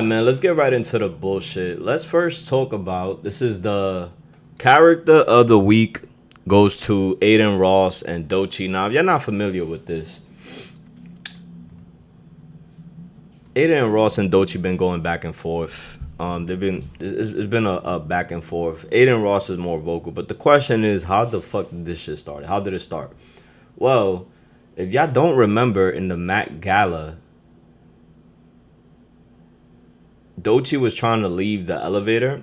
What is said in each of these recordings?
Man, let's get right into the bullshit. Let's first talk about this is the character of the week goes to Adin Ross and Doechii. Now, if you're not familiar with this, Adin Ross and Doechii been going back and forth. They've been it's been a back and forth. Adin Ross is more vocal, but the question is, how the fuck did this shit start? How did it start? Well, if y'all don't remember, in the Met Gala, Doechii was trying to leave the elevator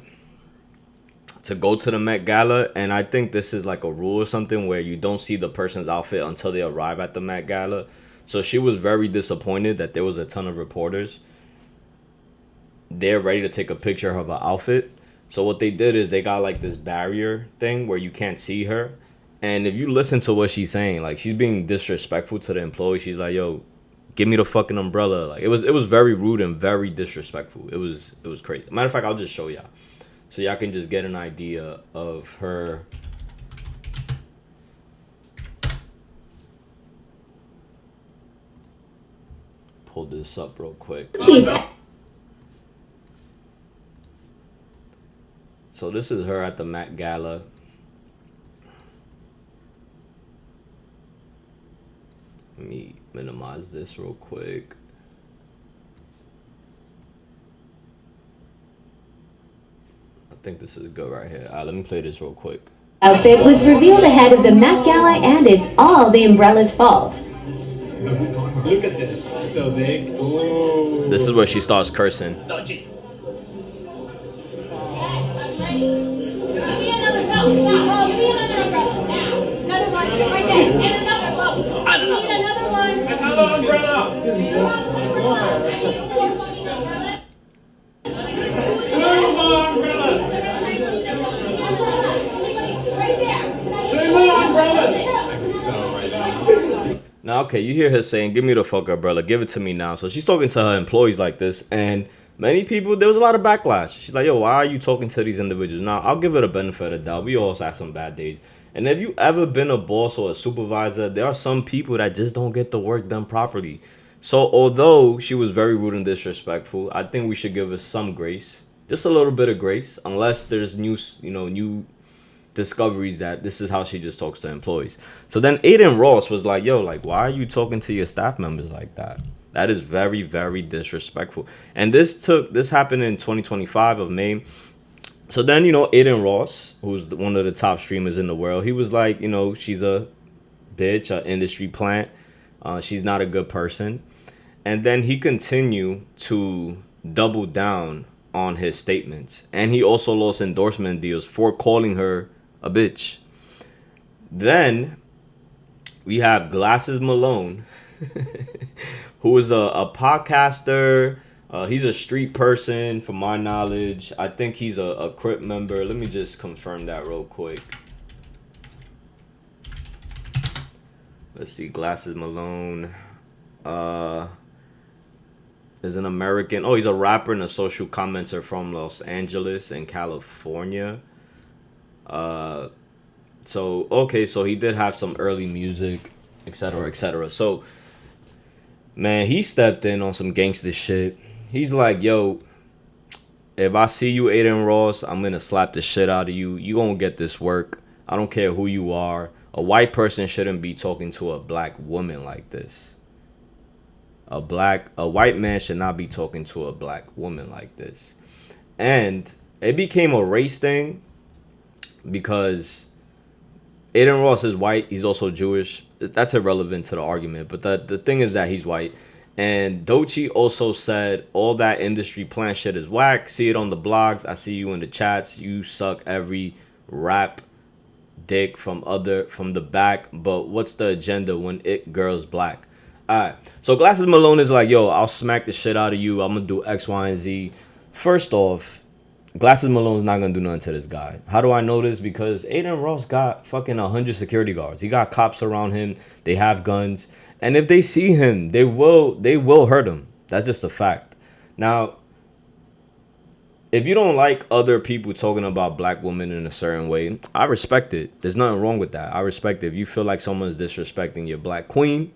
to go to the Met Gala, and I think this is like a rule or something where you don't see the person's outfit until they arrive at the Met Gala. So she was very disappointed that there was a ton of reporters there ready to take a picture of her outfit. So what they did is they got like this barrier thing where you can't see her. And if you listen to what she's saying, like she's being disrespectful to the employee. She's like, "Yo, give me the fucking umbrella." Like it was very rude and very disrespectful. It was crazy. Matter of fact, I'll just show y'all so y'all can just get an idea of her. Pull this up real quick. So this is her at the Met Gala. Let me minimize this real quick. I think this is good right here. All right, let me play this real quick. Outfit was revealed ahead of the Met Gala, and it's all the umbrella's fault. Look at this. So they. Ooh. This is where she starts cursing. Doechii. Now, okay, you hear her saying, "Give me the fuck umbrella, give it to me now." So she's talking to her employees like this, and many people, there was a lot of backlash. She's like, "Yo, why are you talking to these individuals?" Now, I'll give it a benefit of the doubt. We also have some bad days. And if you ever been a boss or a supervisor, there are some people that just don't get the work done properly. So although she was very rude and disrespectful, I think we should give her some grace, just a little bit of grace, unless there's new discoveries that this is how she just talks to employees. So then Adin Ross was like, "Yo, like, why are you talking to your staff members like that? That is very, very disrespectful." And this happened in 2025 of May. So then, Adin Ross, who's one of the top streamers in the world, he was like, she's a bitch, a industry plant. She's not a good person. And then he continued to double down on his statements. And he also lost endorsement deals for calling her a bitch. Then we have Glasses Malone, who is a podcaster. He's a street person, from my knowledge. I think he's a Crip member. Let me just confirm that real quick. Let's see, Glasses Malone. Is an American. Oh, he's a rapper and a social commenter from Los Angeles in California. So he did have some early music, etc., etc. So, man, he stepped in on some gangster shit. He's like, "Yo, if I see you, Adin Ross, I'm gonna slap the shit out of you. You gonna get this work. I don't care who you are. A white person shouldn't be talking to a black woman like this. A white man should not be talking to a black woman like this." And it became a race thing because Adin Ross is white. He's also Jewish. That's irrelevant to the argument. But the thing is that he's white. And Doechii also said all that industry plant shit is whack. See it on the blogs. I see you in the chats. You suck every rap dick from the back. But what's the agenda when it girl's black? Alright. So Glasses Malone is like, "Yo, I'll smack the shit out of you. I'm gonna do X, Y, and Z." First off, Glasses Malone's not gonna do nothing to this guy. How do I know this? Because Adin Ross got fucking 100 security guards. He got cops around him. They have guns, and if they see him, they will hurt him. That's just a fact. Now, if you don't like other people talking about black women in a certain way, I respect it. There's nothing wrong with that. I respect it. If you feel like someone's disrespecting your black queen,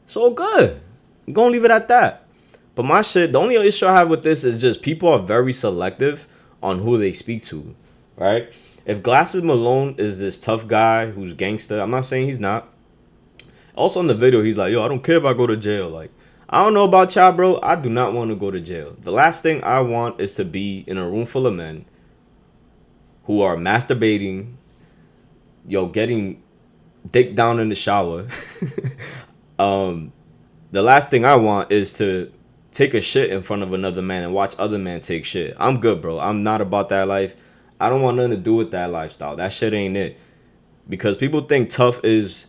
it's all good. I'm gonna leave it at that. But my shit, the only issue I have with this is just people are very selective on who they speak to, right? If Glasses Malone is this tough guy who's gangster, I'm not saying he's not. Also in the video, he's like, yo, I don't care if I go to jail. Like, I don't know about y'all, bro. I do not want to go to jail. The last thing I want is to be in a room full of men who are masturbating, getting dick down in the shower. The last thing I want is to take a shit in front of another man and watch other men take shit. I'm good, bro. I'm not about that life. I don't want nothing to do with that lifestyle. That shit ain't it. Because people think tough is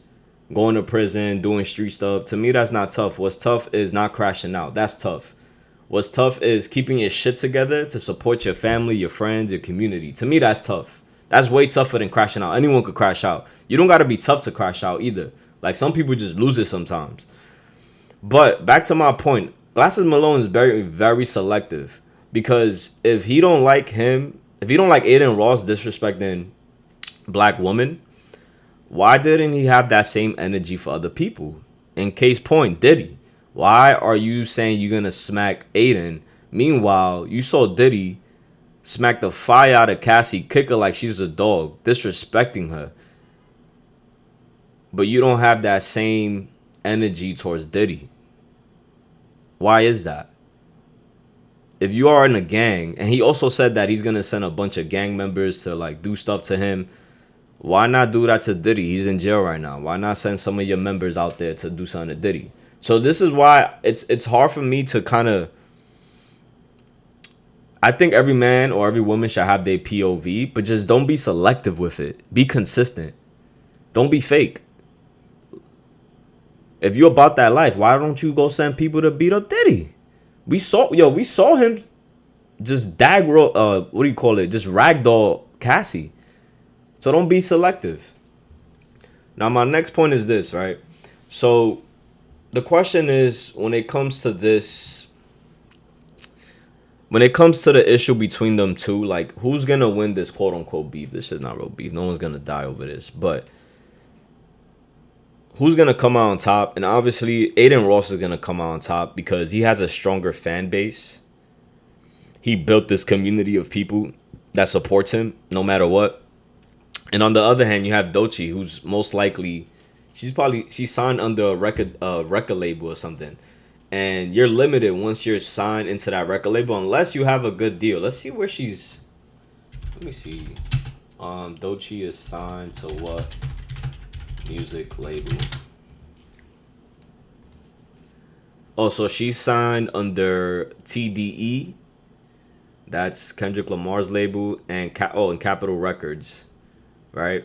going to prison, doing street stuff. To me, that's not tough. What's tough is not crashing out. That's tough. What's tough is keeping your shit together to support your family, your friends, your community. To me, that's tough. That's way tougher than crashing out. Anyone could crash out. You don't got to be tough to crash out either. Like, some people just lose it sometimes. But back to my point, Glasses Malone is very, very selective. Because if he don't like Adin Ross disrespecting black women, why didn't he have that same energy for other people? In case point, Diddy. Why are you saying you're going to smack Adin? Meanwhile, you saw Diddy smack the fire out of Cassie, kick her like she's a dog, disrespecting her. But you don't have that same energy towards Diddy. Why is that? If you are in a gang, and he also said that he's going to send a bunch of gang members to like do stuff to him, why not do that to Diddy? He's in jail right now. Why not send some of your members out there to do something to Diddy? So this is why it's hard for me to kind of... I think every man or every woman should have their POV, but just don't be selective with it. Be consistent. Don't be fake. If you're about that life, why don't you go send people to beat up Diddy? We saw him just just ragdoll Cassie. So don't be selective. Now, my next point is this, right? So the question is, when it comes to the issue between them two, like, who's going to win this quote-unquote beef? This is not real beef. No one's going to die over this. But who's going to come out on top? And obviously, Adin Ross is going to come out on top because he has a stronger fan base. He built this community of people that supports him no matter what. And on the other hand, you have Doechii, who's most likely, she's signed under a record label or something. And you're limited once you're signed into that record label unless you have a good deal. Let's see where she's... Let me see. Doechii is signed to what music label? Oh, so she's signed under TDE. That's Kendrick Lamar's label. And Capitol Records. Right?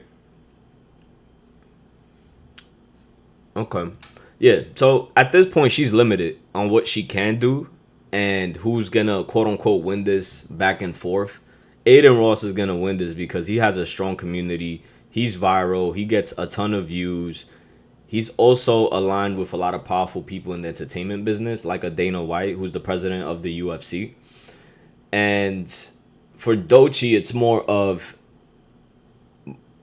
Okay. Yeah, so at this point, she's limited on what she can do and who's going to, quote-unquote, win this back and forth. Adin Ross is going to win this because he has a strong community. He's viral. He gets a ton of views. He's also aligned with a lot of powerful people in the entertainment business, like a Dana White, who's the president of the UFC. And for Doechii, it's more of...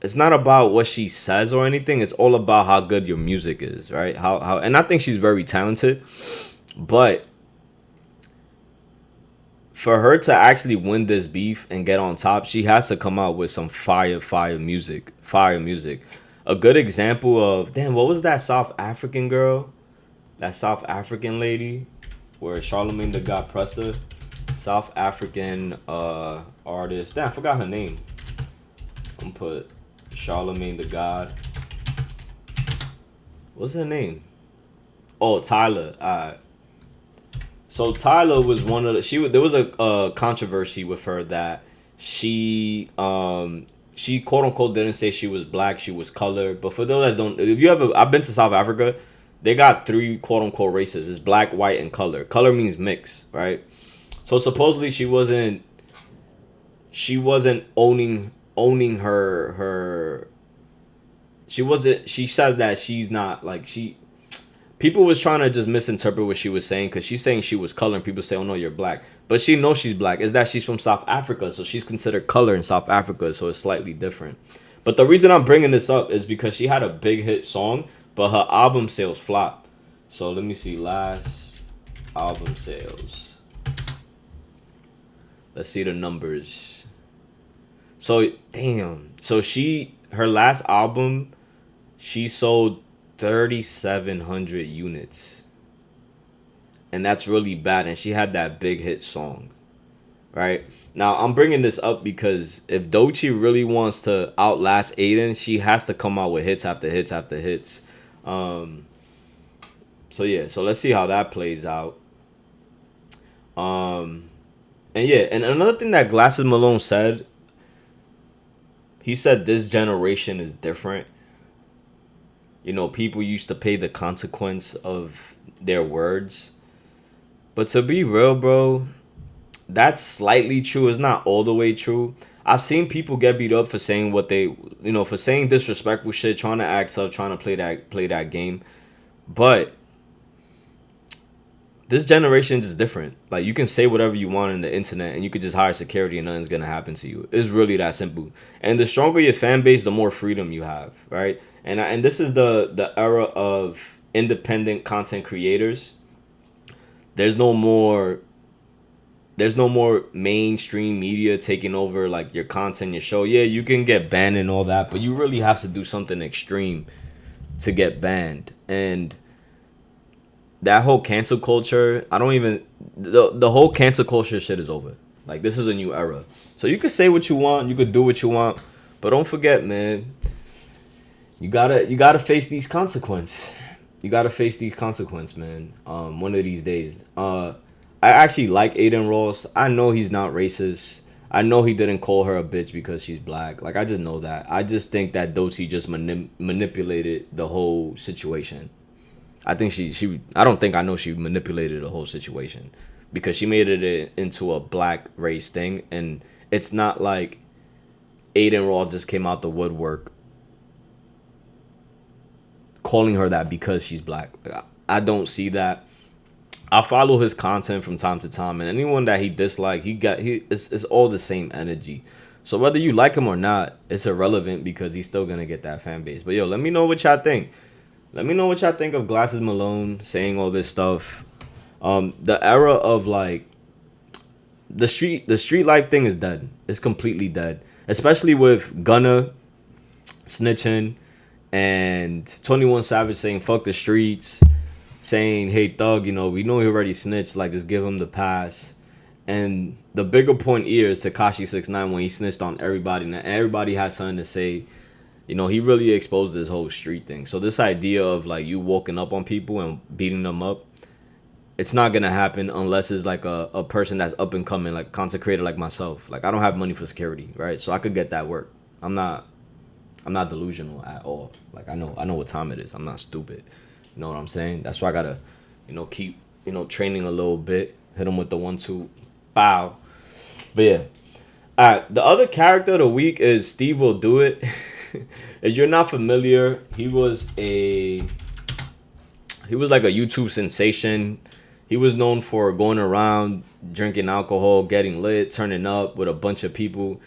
It's not about what she says or anything. It's all about how good your music is, right? And I think she's very talented. But for her to actually win this beef and get on top, she has to come out with some fire music. A good example of... Damn, what was that South African girl? That South African lady where Charlamagne the God pressed her? South African artist. Damn, I forgot her name. I'm put... Charlamagne the God. What's her name? Oh, Tyler. So Tyler was one of the... There was a controversy with her that she quote unquote didn't say she was black, she was colored. But for those that don't... I've been to South Africa. They got 3 quote unquote races. It's black, white, and color. Color means mix, right? So supposedly she wasn't owning her she said that she's not like people was trying to just misinterpret what she was saying because she's saying she was color and people say, oh no, you're black, but she knows she's black. Is that she's from South Africa, so she's considered color in South Africa, so it's slightly different. But the reason I'm bringing this up is because she had a big hit song but her album sales flopped. So let me see, last album sales. Let's see the numbers. So damn. So her last album, she sold 3,700 units. And that's really bad. And she had that big hit song. Right? Now, I'm bringing this up because if Doechii really wants to outlast Adin, she has to come out with hits after hits after hits. So yeah, so let's see how that plays out. And yeah, and another thing that Glasses Malone said, he said this generation is different. You know, people used to pay the consequence of their words. But to be real, bro, that's slightly true. It's not all the way true. I've seen people get beat up for saying what they, you know, for saying disrespectful shit, trying to act tough, trying to play that game. But this generation is different. Like, you can say whatever you want on the internet and you could just hire security and nothing's gonna happen to you. It's really that simple. And the stronger your fan base, the more freedom you have, right? And this is the era of independent content creators. There's no more mainstream media taking over like your content, your show. Yeah, you can get banned and all that, but you really have to do something extreme to get banned. And that whole cancel culture, the whole cancel culture shit is over. Like, this is a new era. So you could say what you want, you could do what you want, but don't forget, man, you gotta face these consequences. You gotta face these consequences, man. One of these days. I actually like Adin Ross. I know he's not racist. I know he didn't call her a bitch because she's black. Like, I just know that. I just think that Doechii just manipulated the whole situation. I think I know she manipulated the whole situation because she made it into a black race thing, and it's not like Adin Ross just came out the woodwork calling her that because she's black. I don't see that. I follow his content from time to time, and anyone that he disliked, it's all the same energy. So whether you like him or not, it's irrelevant because he's still gonna get that fan base. But yo, let me know what y'all think. Let me know what y'all think of Glasses Malone saying all this stuff. The era of like the street life thing is dead. It's completely dead. Especially with Gunna snitching and 21 Savage saying fuck the streets, saying, hey Thug, you know, we know he already snitched, like just give him the pass. And the bigger point here is Tekashi 6ix9ine when he snitched on everybody, and everybody has something to say. You know, he really exposed this whole street thing. So this idea of like you walking up on people and beating them up, it's not gonna happen unless it's like a person that's up and coming, like consecrated like myself. Like, I don't have money for security, right? So I could get that work. I'm not delusional at all. Like, I know what time it is. I'm not stupid. You know what I'm saying? That's why I gotta, you know, keep, you know, training a little bit. Hit him with the 1-2, bow. But yeah. Alright, the other character of the week is SteveWillDoIt. If you're not familiar, he was like a YouTube sensation. He was known for going around drinking alcohol, getting lit, turning up with a bunch of people.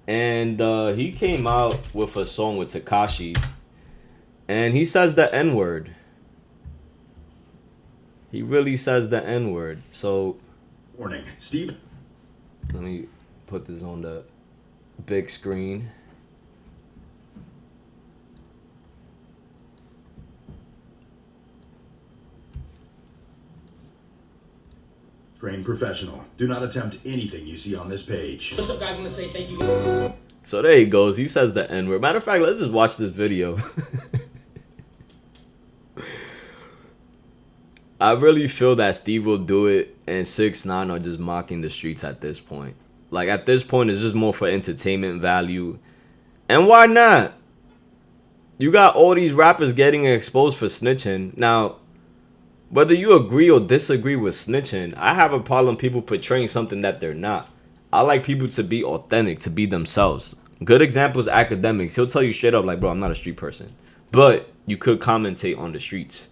And he came out with a song with Tekashi, and he says the N-word. He really says the N-word. So, warning, Steve. Let me put this on the big screen. Trained professional. Do not attempt anything you see on this page. What's up, guys? I'm gonna say thank you. So there he goes. He says the N-word. Matter of fact, let's just watch this video. I really feel that SteveWillDoIt and 6ix9ine are just mocking the streets at this point. Like, at this point, it's just more for entertainment value. And why not? You got all these rappers getting exposed for snitching. Now, whether you agree or disagree with snitching, I have a problem people portraying something that they're not. I like people to be authentic, to be themselves. Good examples, academics. He'll tell you straight up, like, bro, I'm not a street person. But you could commentate on the streets.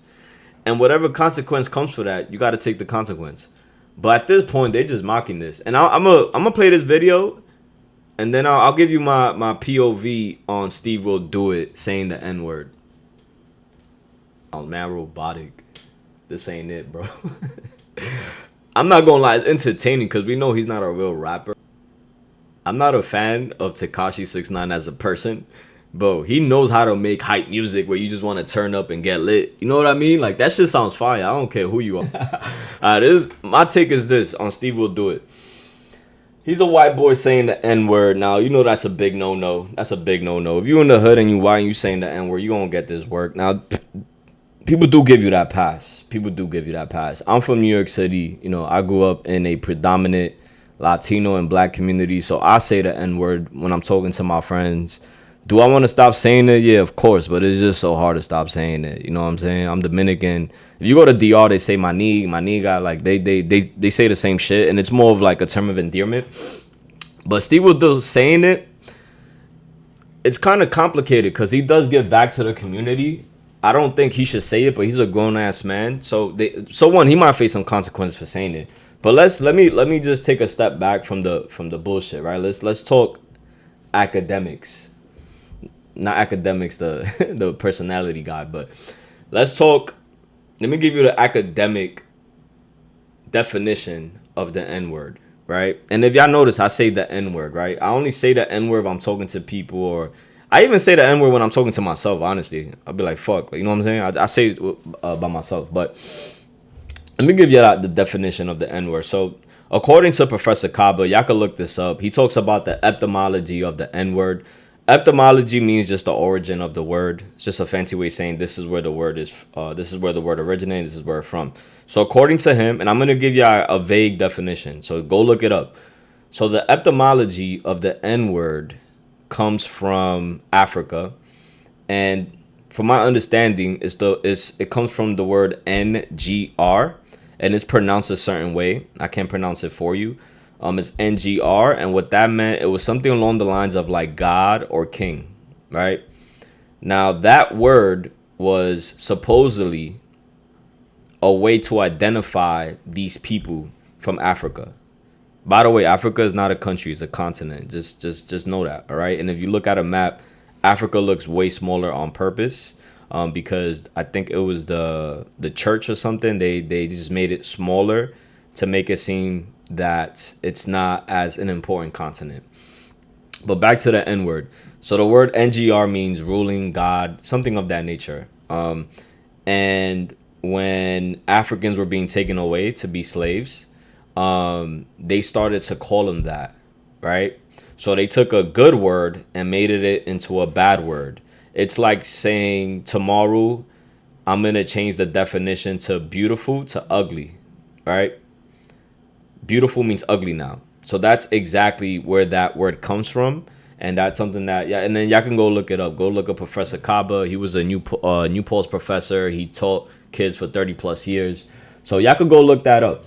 And whatever consequence comes for that, you got to take the consequence. But at this point, they're just mocking this. And I'm gonna play this video, and then I'll give you my POV on SteveWillDoIt saying the N-word. Oh, man, robotic. This ain't it, bro. I'm not gonna lie, it's entertaining because we know he's not a real rapper. I'm not a fan of Tekashi 69 as a person, but he knows how to make hype music where you just want to turn up and get lit. You know what I mean? Like, that shit sounds fire. I don't care who you are. My take is this on Steve Will Do It. He's a white boy saying the N-word. Now, you know that's a big no-no. That's a big no-no. If you in the hood and you white and you saying the N-word, you gonna get this work. Now, people do give you that pass. People do give you that pass. I'm from New York City. You know, I grew up in a predominant Latino and black community, so I say the N-word when I'm talking to my friends. Do I want to stop saying it? Yeah, of course, but it's just so hard to stop saying it. You know what I'm saying? I'm Dominican. If you go to DR, they say my nigga, like they say the same shit, and it's more of like a term of endearment. But Steve will do saying it. It's kind of complicated because he does give back to the community. I don't think he should say it, but he's a grown ass man. So he might face some consequences for saying it. But let me just take a step back from the bullshit, right? Let's talk academics. Not academics, the personality guy, but let's talk. Let me give you the academic definition of the N-word, right? And if y'all notice, I say the N-word, right? I only say the N-word if I'm talking to people, or I even say the N-word when I'm talking to myself, honestly. I'll be like, fuck, you know what I'm saying? I say it by myself, but let me give you the definition of the N-word. So, according to Professor Kaba, y'all can look this up. He talks about the etymology of the N-word. Etymology means just the origin of the word. It's just a fancy way of saying this is where the word is. This is where the word originated. This is where it's from. So, according to him, and I'm gonna give you a vague definition. So go look it up. So the etymology of the N-word comes from Africa, and from my understanding, it comes from the word NGR. And it's pronounced a certain way. I can't pronounce it for you. It's NGR, and what that meant, it was something along the lines of like God or king, right? Now, that word was supposedly a way to identify these people from Africa. By the way, Africa is not a country, it's a continent. Just know that, all right? And if you look at a map, Africa looks way smaller on purpose. Because I think it was the church or something. They just made it smaller to make it seem that it's not as an important continent. But back to the N-word. So the word NGR means ruling God, something of that nature. And when Africans were being taken away to be slaves, they started to call them that, right? So they took a good word and made it into a bad word. It's like saying tomorrow I'm going to change the definition to beautiful to ugly, right? Beautiful means ugly now. So that's exactly where that word comes from. And that's something that, yeah, and then y'all can go look it up. Go look up Professor Kaba. He was a New Paltz professor. He taught kids for 30 plus years. So y'all could go look that up.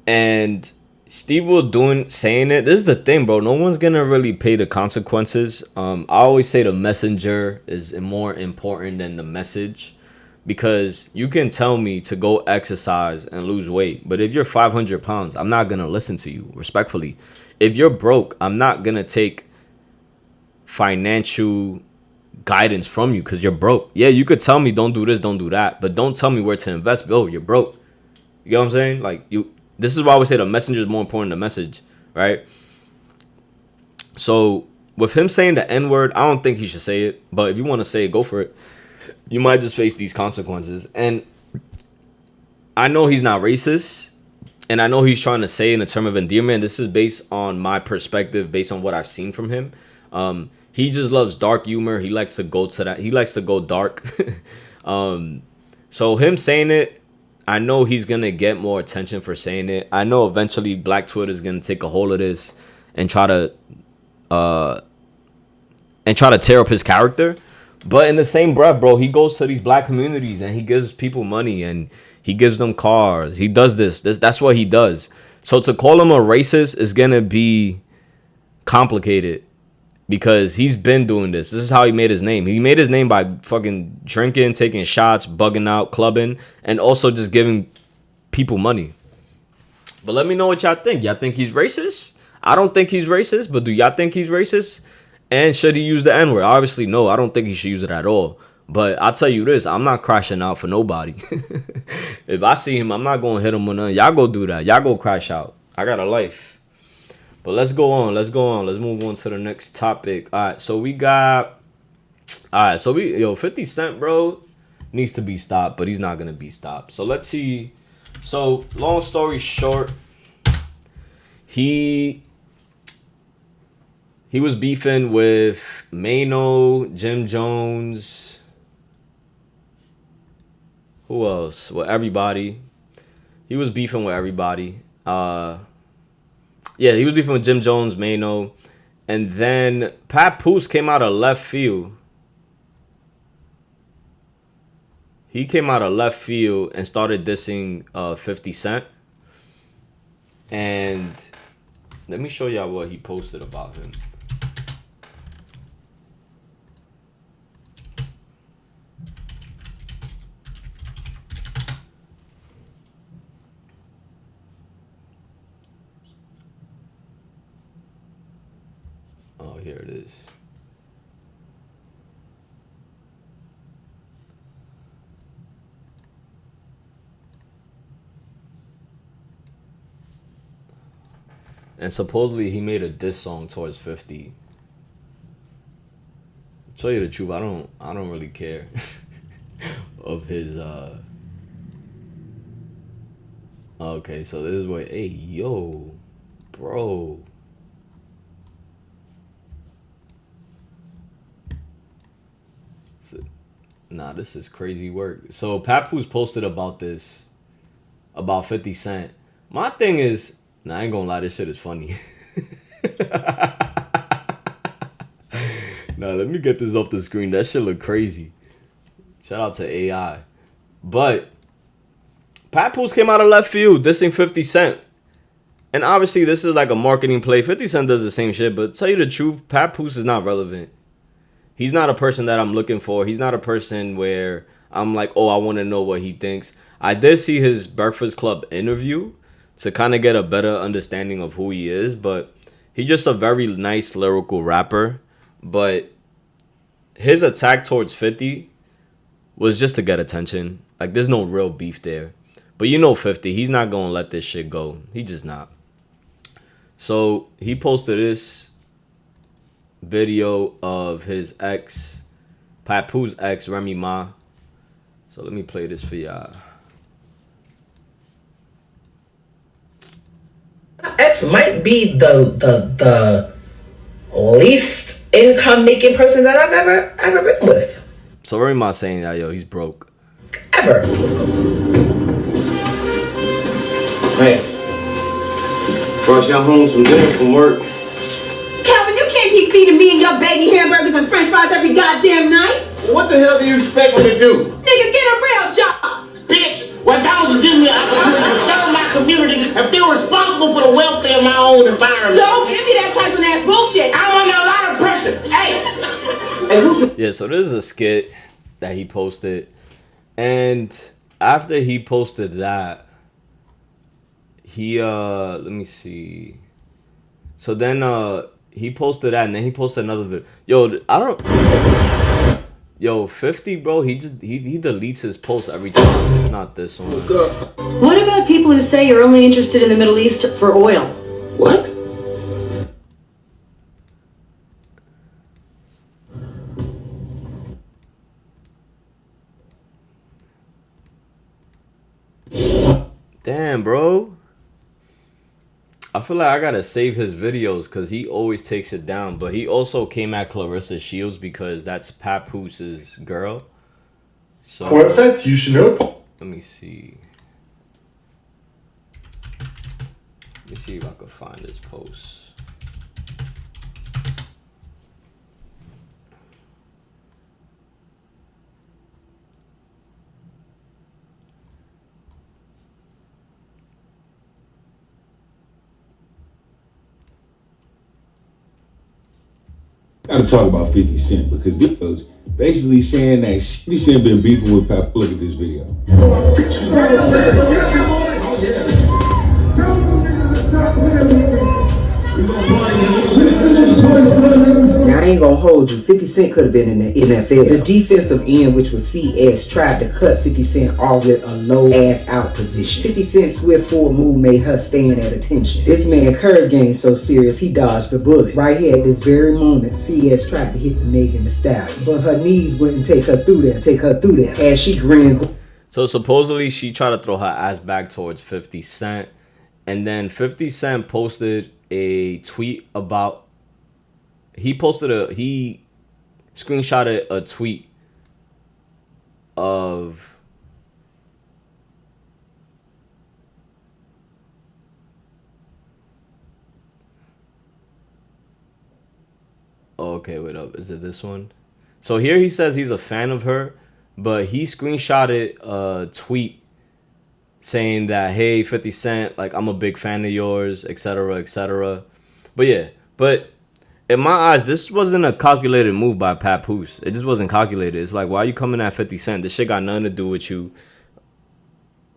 And Steve will saying it. This is the thing, bro. No one's gonna really pay the consequences. I always say the messenger is more important than the message, because you can tell me to go exercise and lose weight, but if you're 500 pounds, I'm not gonna listen to you, respectfully. If you're broke, I'm not gonna take financial guidance from you because you're broke. Yeah, you could tell me don't do this, don't do that, but don't tell me where to invest. Oh, you're broke. You get what I'm saying? Like, this is why I would say the messenger is more important than the message, right? So with him saying the N-word, I don't think he should say it. But if you want to say it, go for it. You might just face these consequences. And I know he's not racist. And I know he's trying to say in a term of endearment. This is based on my perspective, based on what I've seen from him. He just loves dark humor. He likes to go to that. He likes to go dark. So him saying it, I know he's going to get more attention for saying it. I know eventually Black Twitter is going to take a hold of this and try to tear up his character. But in the same breath, bro, he goes to these black communities and he gives people money and he gives them cars. He does this. That's what he does. So to call him a racist is going to be complicated because he's been doing this. This is how he made his name. He made his name by fucking drinking, taking shots, bugging out, clubbing, and also just giving people money. But let me know what y'all think. Y'all think he's racist? I don't think he's racist, but do y'all think he's racist? And should he use the N-word? Obviously, no. I don't think he should use it at all. But I'll tell you this, I'm not crashing out for nobody. If I see him, I'm not going to hit him with nothing. Y'all go do that. Y'all go crash out. I got a life. But let's go on. Let's move on to the next topic. All right, so we got... All right, so 50 Cent, bro, needs to be stopped, but he's not going to be stopped. So let's see. So, long story short, he was beefing with Mano, Jim Jones. Who else? Well, everybody. He was beefing with everybody. Yeah, he was beefing with Jim Jones, Mano. And then Papoose came out of left field. He came out of left field and started dissing 50 Cent. And let me show y'all what he posted about him. Oh, here it is. And supposedly he made a diss song towards 50. To tell you the truth, I don't really care of his Okay, so this is what, hey yo, bro. Nah, this is crazy work. So Papoose posted about this, about 50 Cent. My thing is, nah, I ain't gonna lie, this shit is funny. Nah, let me get this off the screen. That shit look crazy. Shout out to AI. But Papoose came out of left field dissing 50 Cent. And obviously this is like a marketing play. 50 Cent does the same shit, but tell you the truth, Papoose is not relevant. He's not a person that I'm looking for. He's not a person where I'm like, oh, I want to know what he thinks. I did see his Breakfast Club interview to kind of get a better understanding of who he is, but he's just a very nice lyrical rapper. But his attack towards 50 was just to get attention. Like, there's no real beef there. But you know 50, he's not going to let this shit go. He just not. So he posted this video of his ex, Papoose ex, Remy Ma. So let me play this for y'all. Ex might be the least income making person that I've ever been with. So Remy Ma saying that, yo, he's broke. Ever. Hey, brought y'all home some dinner from work. Calvin, you can't keep feeding me and your baby hamburgers and french fries every goddamn night. What the hell do you expect me to do? Nigga, get a real job. Bitch, what dollars give me an opportunity to serve my community if they're responsible for the welfare of my own environment? Don't give me that type of ass bullshit. I'm under a lot of pressure. Hey. Yeah, so this is a skit that he posted. And after he posted that, he let me see. So then he posted that, and then he posted another video. Yo, I don't. Yo, 50, bro. He deletes his posts every time. It's not this one. What about people who say you're only interested in the Middle East for oil? What? Damn, bro. I feel like I gotta save his videos because he always takes it down. But he also came at Claressa Shields because that's Papoose's girl. So websites you should know. let me see. Let me see if I can find this post. Got to talk about 50 Cent because videos basically saying that 50 Cent been beefing with Pap. Look at this video. Now, I ain't gonna hold you. 50 Cent could have been in the NFL. The defensive end, which was CS, tried to cut 50 Cent off with a low-ass out position. 50 Cent's swift forward move made her stand at attention. This man curve game so serious, he dodged the bullet. Right here at this very moment, CS tried to hit the Megan Thee Stallion, but her knees wouldn't take her through there. As she grinned. So supposedly she tried to throw her ass back towards 50 Cent. And then 50 Cent posted a tweet about... He screenshotted a tweet of... Oh, okay, wait up. Is it this one? So here he says he's a fan of her, but he screenshotted a tweet saying that, hey, 50 Cent, like, I'm a big fan of yours, etc., etc. But yeah, but in my eyes, this wasn't a calculated move by Papoose. It just wasn't calculated. It's like, why are you coming at 50 Cent? This shit got nothing to do with you.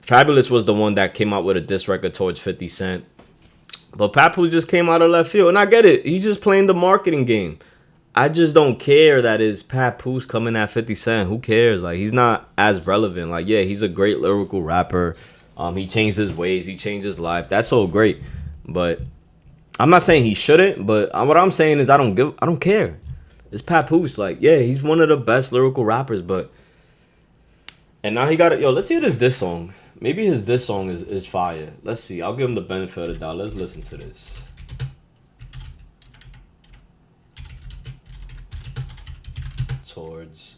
Fabulous was the one that came out with a diss record towards 50 Cent. But Papoose just came out of left field. And I get it. He's just playing the marketing game. I just don't care that it's Papoose coming at 50 Cent. Who cares? Like, he's not as relevant. Like, yeah, he's a great lyrical rapper. He changed his ways. He changed his life. That's all great. But I'm not saying he shouldn't. But what I'm saying is I don't care. It's Papoose. Like, yeah, he's one of the best lyrical rappers. But and now he got it. Yo, let's hear this song. Maybe his diss song is fire. Let's see. I'll give him the benefit of the doubt. Let's listen to this. Towards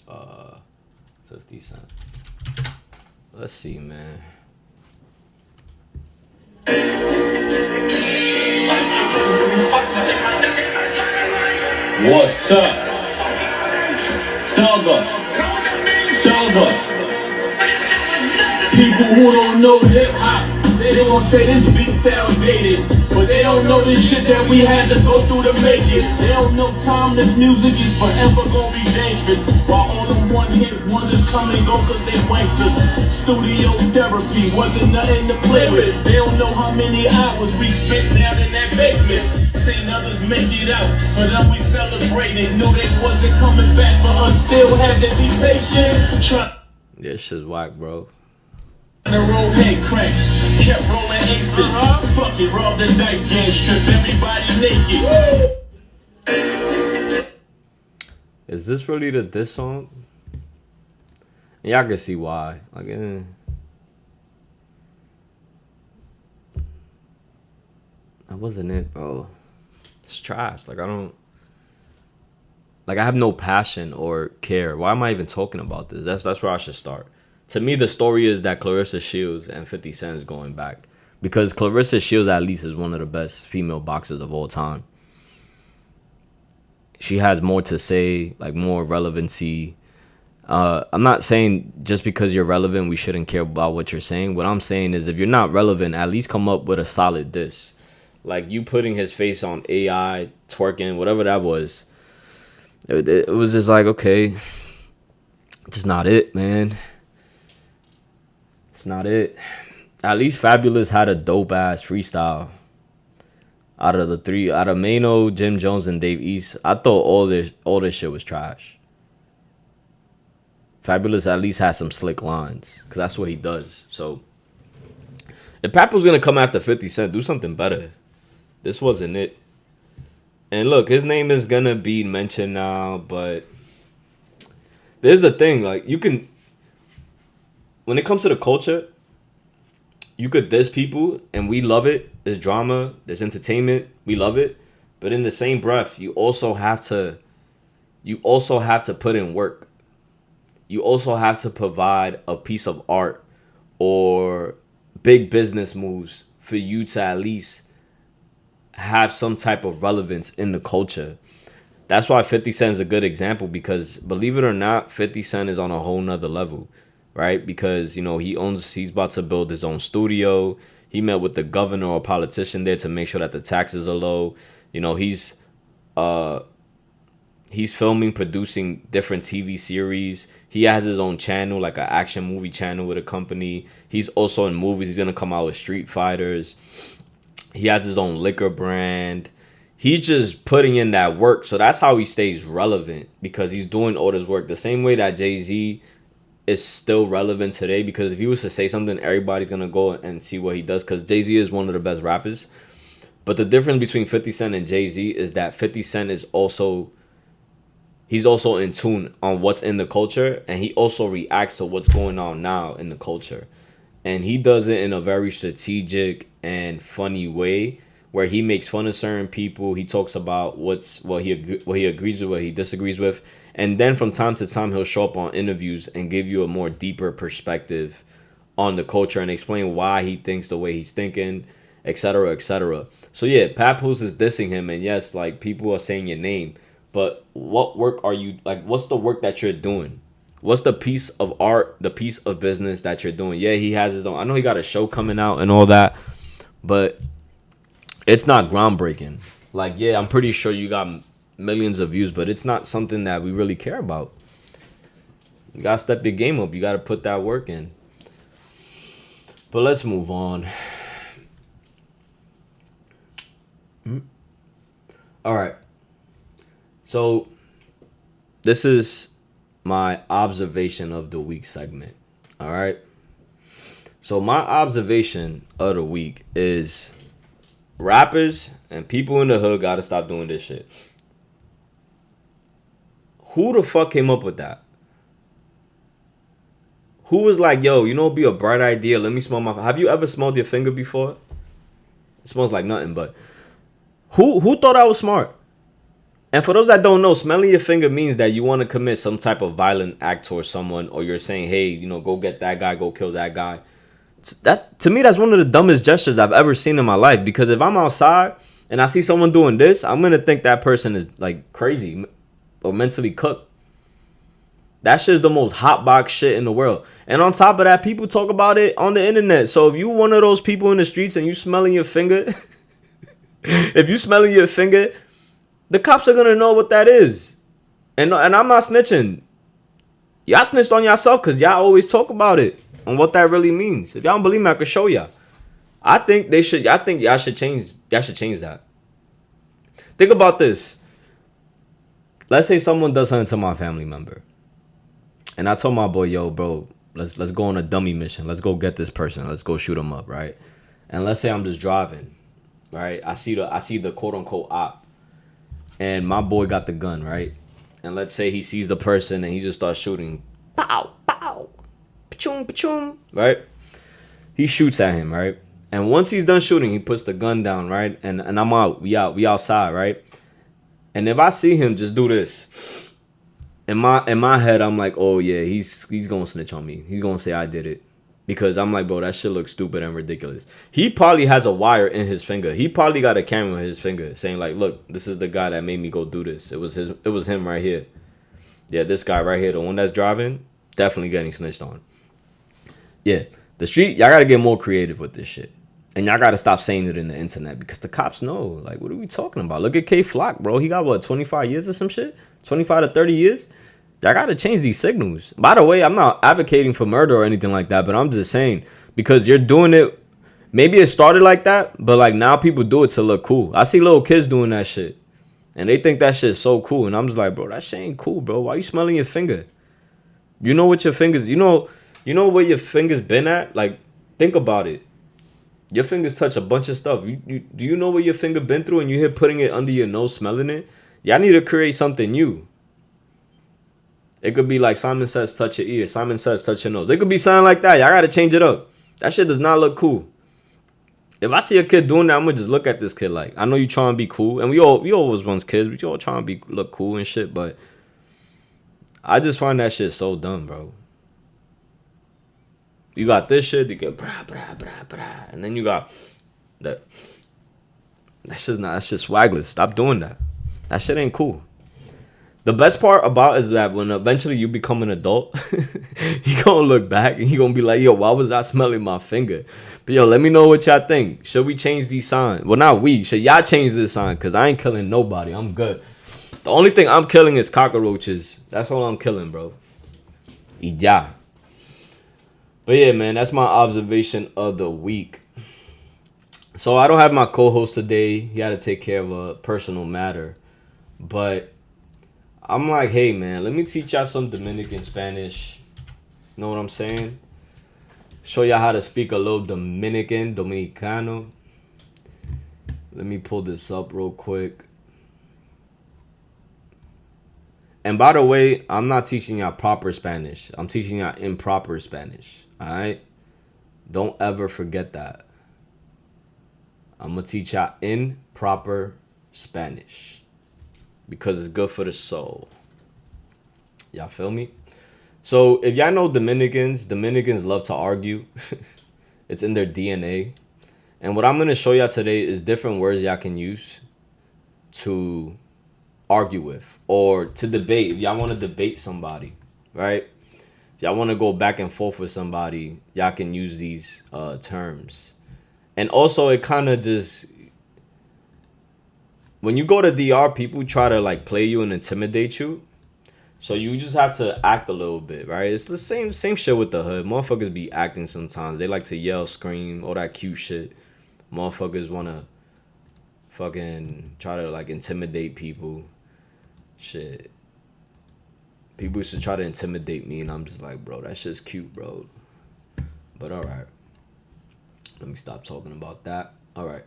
50 Cent. Let's see, man. What's up? Thugger. People who don't know hip hop, they gon' say this beat sound dated, but they don't know this shit that we had to go through to make it. They don't know timeless music is forever gonna be dangerous, while all them one-hit wonders come and go cause they wankers. Studio therapy wasn't nothing to play with. They don't know how many hours we spent down in that basement. Seen others make it out, for them we celebrated. Knew they wasn't coming back, but us still had to be patient. This shit's whack, bro. The road head cracks, kept rolling aces. Fuck it, rob the dice game, strip everybody naked. Is this really the diss song? Y'all can see why. Like, that wasn't it, bro. It's trash. Like, I have no passion or care. Why am I even talking about this? That's where I should start. To me, the story is that Claressa Shields and 50 Cent is going back. Because Claressa Shields, at least, is one of the best female boxers of all time. She has more to say, like more relevancy. I'm not saying just because you're relevant, we shouldn't care about what you're saying. What I'm saying is if you're not relevant, at least come up with a solid diss. Like you putting his face on AI, twerking, whatever that was. It was just like, okay, just not it, man. It's not it. At least Fabulous had a dope ass freestyle. Out of the three, out of Mano, Jim Jones, and Dave East, I thought all this shit was trash. Fabulous at least had some slick lines, cause that's what he does. So if Pap was gonna come after 50 Cent, do something better. This wasn't it. And look, his name is gonna be mentioned now, but there's the thing, like you can. When it comes to the culture, you could diss people and we love it. There's drama, there's entertainment, we love it. But in the same breath, you also have to put in work. You also have to provide a piece of art or big business moves for you to at least have some type of relevance in the culture. That's why 50 Cent is a good example, because believe it or not, 50 Cent is on a whole nother level. Right? Because, you know, he's about to build his own studio. He met with the governor or politician there to make sure that the taxes are low. You know, he's filming, producing different TV series. He has his own channel, like an action movie channel with a company. He's also in movies. He's going to come out with Street Fighters. He has his own liquor brand. he's just putting in that work. So that's how he stays relevant, because he's doing all this work. The same way that Jay-Z is still relevant today, because if he was to say something, everybody's going to go and see what he does, because Jay-Z is one of the best rappers. But the difference between 50 Cent and Jay-Z is that 50 Cent is also... he's also in tune on what's in the culture, and he also reacts to what's going on now in the culture. And he does it in a very strategic and funny way, where he makes fun of certain people. He talks about what he agrees with, what he disagrees with. And then from time to time, he'll show up on interviews and give you a more deeper perspective on the culture and explain why he thinks the way he's thinking, etc., etc. So yeah, Papoose is dissing him, and yes, like, people are saying your name. But what work are you, like, what's the work that you're doing? What's the piece of art, the piece of business that you're doing? Yeah, he has his own. I know he got a show coming out and all that, but it's not groundbreaking. Like, yeah, I'm pretty sure you got millions of views, but it's not something that we really care about. You got to step your game up. You got to put that work in. But let's move on. All right. So this is my observation of the week segment. All right. So my observation of the week is rappers and people in the hood got to stop doing this shit. Who the fuck came up with that? Who was like, yo, you know, it'd be a bright idea. Let me smell my... Have you ever smelled your finger before? It smells like nothing, but... Who thought I was smart? And for those that don't know, smelling your finger means that you want to commit some type of violent act towards someone, or you're saying, hey, you know, go get that guy, go kill that guy. That, to me, that's one of the dumbest gestures I've ever seen in my life. Because if I'm outside and I see someone doing this, I'm going to think that person is, like, crazy or mentally cooked. That shit is the most hotbox shit in the world. And on top of that, people talk about it on the internet. So if you one of those people in the streets and you smelling your finger, if you smelling your finger, the cops are going to know what that is. And I'm not snitching. Y'all snitched on yourself because y'all always talk about it and what that really means. If y'all don't believe me, I can show y'all. I think y'all should change that. Think about this. Let's say someone does something to my family member. And I told my boy, yo, bro, let's go on a dummy mission. Let's go get this person. Let's go shoot him up, right? And let's say I'm just driving, right? I see the quote unquote op. And my boy got the gun, right? And let's say he sees the person and he just starts shooting. Pow, pow, pa-choom, pa-choom, right? He shoots at him, right? And once he's done shooting, he puts the gun down, right? And I'm out. We outside, right? And if I see him just do this, in my head, I'm like, oh yeah, he's gonna snitch on me. He's gonna say I did it. Because I'm like, bro, that shit looks stupid and ridiculous. He probably has a wire in his finger. He probably got a camera in his finger saying like, look, this is the guy that made me go do this. It was him right here. Yeah, this guy right here, the one that's driving, definitely getting snitched on. Yeah, the street, y'all gotta get more creative with this shit. And y'all gotta stop saying it in the internet because the cops know. Like, what are we talking about? Look at K Flock, bro. He got what, 25 years or some shit? 25 to 30 years? Y'all gotta change these signals. By the way, I'm not advocating for murder or anything like that, but I'm just saying, because you're doing it, maybe it started like that, but like now people do it to look cool. I see little kids doing that shit, and they think that shit is so cool, and I'm just like, bro, that shit ain't cool, bro. Why you smelling your finger? You know what your fingers, you know where your fingers been at? Like, think about it. Your fingers touch a bunch of stuff. Do you know where your finger been through, and you here putting it under your nose, smelling it? Y'all need to create something new. It could be like Simon Says touch your ear. Simon Says touch your nose. It could be something like that. Y'all got to change it up. That shit does not look cool. If I see a kid doing that, I'm going to just look at this kid like, I know you trying to be cool. And we always once kids. We all trying to look cool and shit. But I just find that shit so dumb, bro. You got this shit. You get brah, brah, brah, brah. And then you got that. That's just swagless. Stop doing that. That shit ain't cool. The best part about is that when eventually you become an adult, you gonna look back and you gonna be like, yo, why was I smelling my finger? But yo, let me know what y'all think. Should we change these signs? Well, not we. Should y'all change this sign? Because I ain't killing nobody. I'm good. The only thing I'm killing is cockroaches. That's all I'm killing, bro. Yeah. But yeah, man, that's my observation of the week. So I don't have my co-host today. He had to take care of a personal matter. But I'm like, hey, man, let me teach y'all some Dominican Spanish. Know what I'm saying? Show y'all how to speak a little Dominicano. Let me pull this up real quick. And by the way, I'm not teaching y'all proper Spanish. I'm teaching y'all improper Spanish. All right? Don't ever forget that. I'm going to teach y'all improper Spanish. Because it's good for the soul. Y'all feel me? So if y'all know Dominicans love to argue. It's in their DNA. And what I'm going to show y'all today is different words y'all can use to argue with or to debate. If y'all want to debate somebody, right? If y'all want to go back and forth with somebody, y'all can use these terms. And also it kind of just, when you go to DR, people try to like play you and intimidate you. So you just have to act a little bit, right? It's the same shit with the hood. Motherfuckers be acting sometimes. They like to yell, scream, all that cute shit. Motherfuckers want to fucking try to like intimidate people. Shit. People used to try to intimidate me and I'm just like, bro, that shit's cute, bro. But all right. Let me stop talking about that. All right.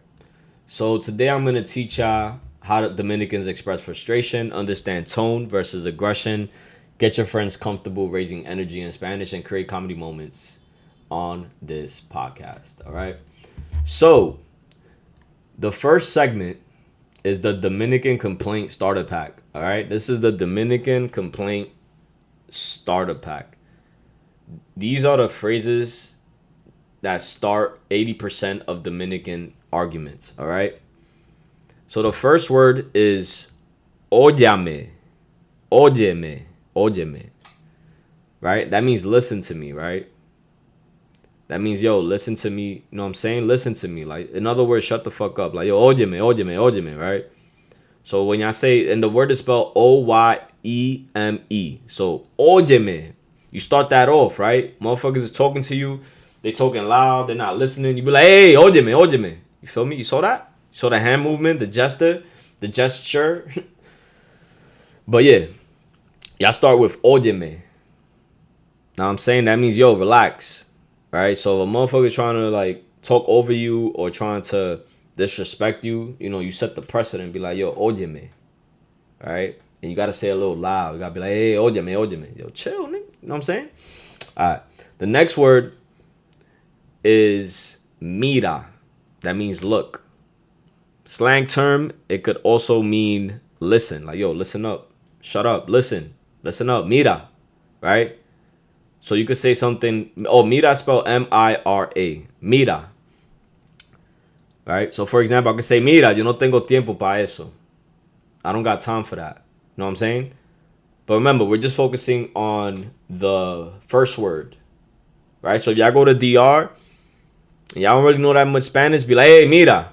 So today I'm going to teach y'all how Dominicans express frustration, understand tone versus aggression, get your friends comfortable raising energy in Spanish, and create comedy moments on this podcast. All right. So the first segment is the Dominican Complaint Starter Pack. All right. This is the Dominican Complaint Starter Pack. These are the phrases that start 80% of Dominican arguments. All right. So the first word is óyame, óyeme, right? That means listen to me, right? That means, yo, listen to me. You know what I'm saying? Listen to me. Like, in other words, shut the fuck up. Like, yo, óyeme, right? So when y'all say, and the word is spelled O-Y-E-M-E. So, óyeme. You start that off, right? Motherfuckers is talking to you. They talking loud. They're not listening. You be like, hey, óyeme. You feel me? You saw that? So the hand movement, the gesture. But yeah, y'all start with óyeme. Now I'm saying that means, yo, relax. Right? So if a motherfucker trying to like talk over you or trying to disrespect you, you know, you set the precedent. Be like, yo, óyeme. Right? And you got to say it a little loud. You got to be like, hey, óyeme. Yo, chill, nigga. You know what I'm saying? All right. The next word is mira. That means look. Slang term, it could also mean listen. Like, yo, listen up. Shut up. Listen up. Mira. Right? So you could say something. Oh, mira spelled M-I-R-A. Mira. Right? So for example, I could say, mira, yo no tengo tiempo para eso. I don't got time for that. You know what I'm saying? But remember, we're just focusing on the first word. Right? So if y'all go to DR and y'all don't really know that much Spanish, be like, hey, mira.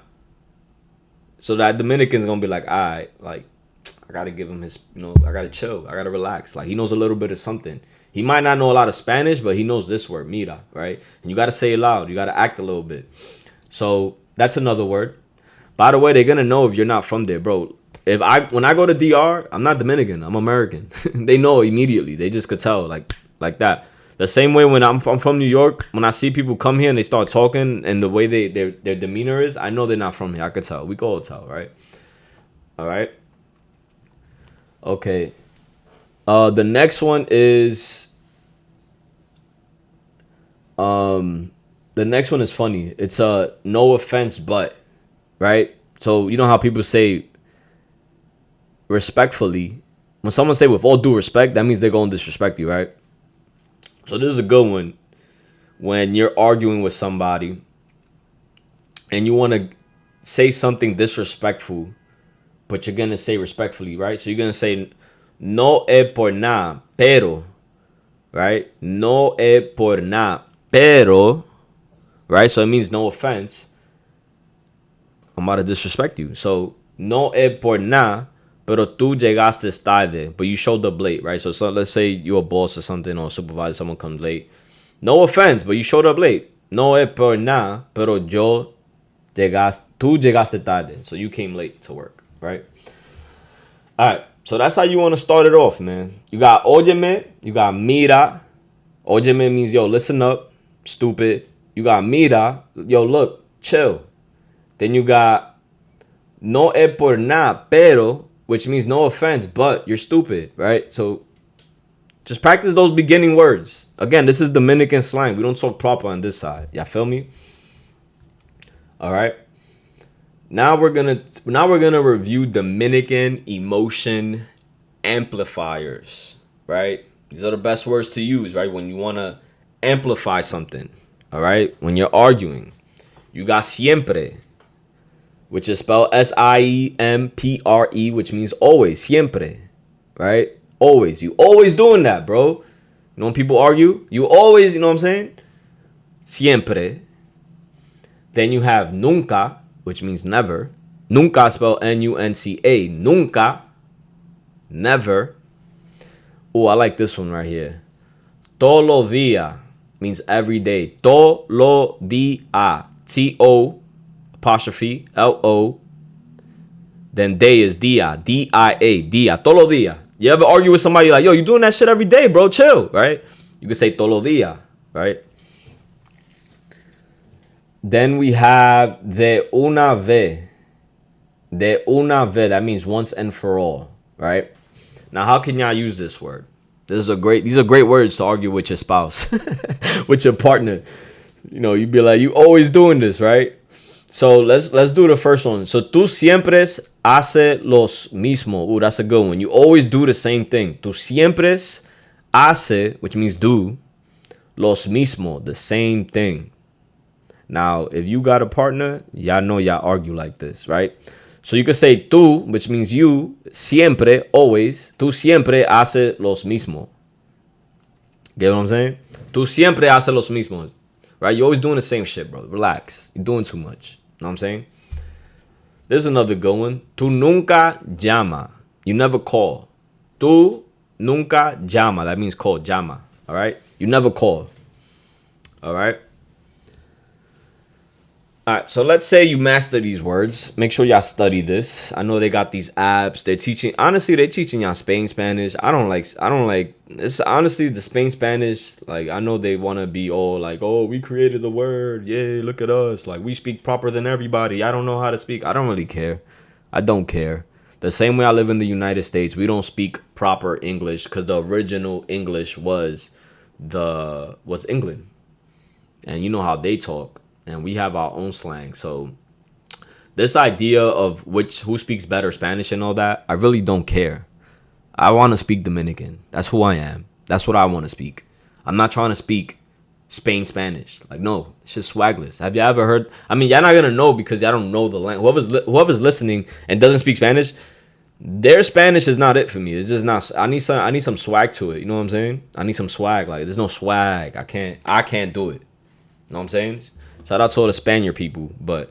So that Dominican's gonna be like, all right, like, I gotta give him his, you know, I gotta chill. I gotta relax. Like, he knows a little bit of something. He might not know a lot of Spanish, but he knows this word, mira, right? And you gotta say it loud. You gotta act a little bit. So that's another word. By the way, they're gonna know if you're not from there, bro. When I go to DR, I'm not Dominican. I'm American. They know immediately. They just could tell, like that. The same way when I'm from New York, when I see people come here and they start talking and the way their demeanor is, I know they're not from here. I could tell. We can all tell, right? All right. Okay. The next one is funny. It's no offense, but, right? So you know how people say respectfully. When someone say with all due respect, that means they're going to disrespect you, right? So this is a good one. When you're arguing with somebody and you want to say something disrespectful, but you're going to say respectfully, right? So you're going to say, no es por nada, pero, right? No es por nada, pero, right? So it means no offense. I'm about to disrespect you. So, no es por nada, pero tú llegaste tarde, but you showed up late, right? So let's say you're a boss or something, or a supervisor, someone comes late. No offense, but you showed up late. No es por nada, pero yo Tú llegaste tarde. So you came late to work, right? All right. So that's how you want to start it off, man. You got óyeme, you got mira. Óyeme means, yo, listen up, stupid. You got mira, yo, look, chill. Then you got no es por nada, pero, which means no offense, but you're stupid, right? So just practice those beginning words. Again, this is Dominican slang. We don't talk proper on this side. Y'all feel me? All right. Now we're gonna review Dominican emotion amplifiers, right? These are the best words to use, right? When you wanna amplify something, all right? When you're arguing, you got siempre, which is spelled S-I-E-M-P-R-E, which means always, siempre, right? Always. You always doing that, bro. You know when people argue? You always, you know what I'm saying? Siempre. Then you have nunca, which means never. Nunca spelled N-U-N-C-A. Nunca. Never. Oh, I like this one right here. Todo dia means every day. Todo dia. T-O apostrophe L-O. Then day is dia. D-I-A. Dia. Todo dia. You ever argue with somebody like, yo, you doing that shit every day, bro? Chill, right? You can say todo dia, right? Then we have de una vez. De una vez. That means once and for all, right? Now, how can y'all use this word? These are great words to argue with your spouse, with your partner. You know, you'd be like, you always doing this, right? So let's do the first one. So tú siempre hace los mismo. Ooh, that's a good one. You always do the same thing. Tú siempre hace, which means do, los mismo, the same thing. Now, if you got a partner, y'all know y'all argue like this, right? So you could say tú, which means you, siempre, always. Tú siempre hace los mismo. Get what I'm saying? Tú siempre hace los mismos. Right? You're always doing the same shit, bro. Relax. You're doing too much. Know what I'm saying? There's another good one. Tú nunca llama. You never call. Tú nunca llama. That means call. Llama. All right? You never call. All right? All right, so let's say you master these words. Make sure y'all study this. I know they got these apps. They're teaching y'all Spain Spanish. I don't like it's honestly the Spain Spanish. Like, I know they want to be all like, oh, we created the word. Yeah, look at us. Like, we speak proper than everybody. I don't know how to speak. I don't really care. I don't care. The same way I live in the United States, we don't speak proper English because the original English was England. And you know how they talk. And we have our own slang. So this idea of who speaks better Spanish and all that, I really don't care. I want to speak Dominican. That's who I am. That's what I want to speak. I'm not trying to speak Spain Spanish. Like, no, it's just swagless. Have you ever heard? I mean, y'all not going to know because y'all don't know the language. Whoever's listening and doesn't speak Spanish, their Spanish is not it for me. It's just not. I need some swag to it. You know what I'm saying? I need some swag. Like, there's no swag. I can't do it. You know what I'm saying? Shout out to all the Spaniard people, but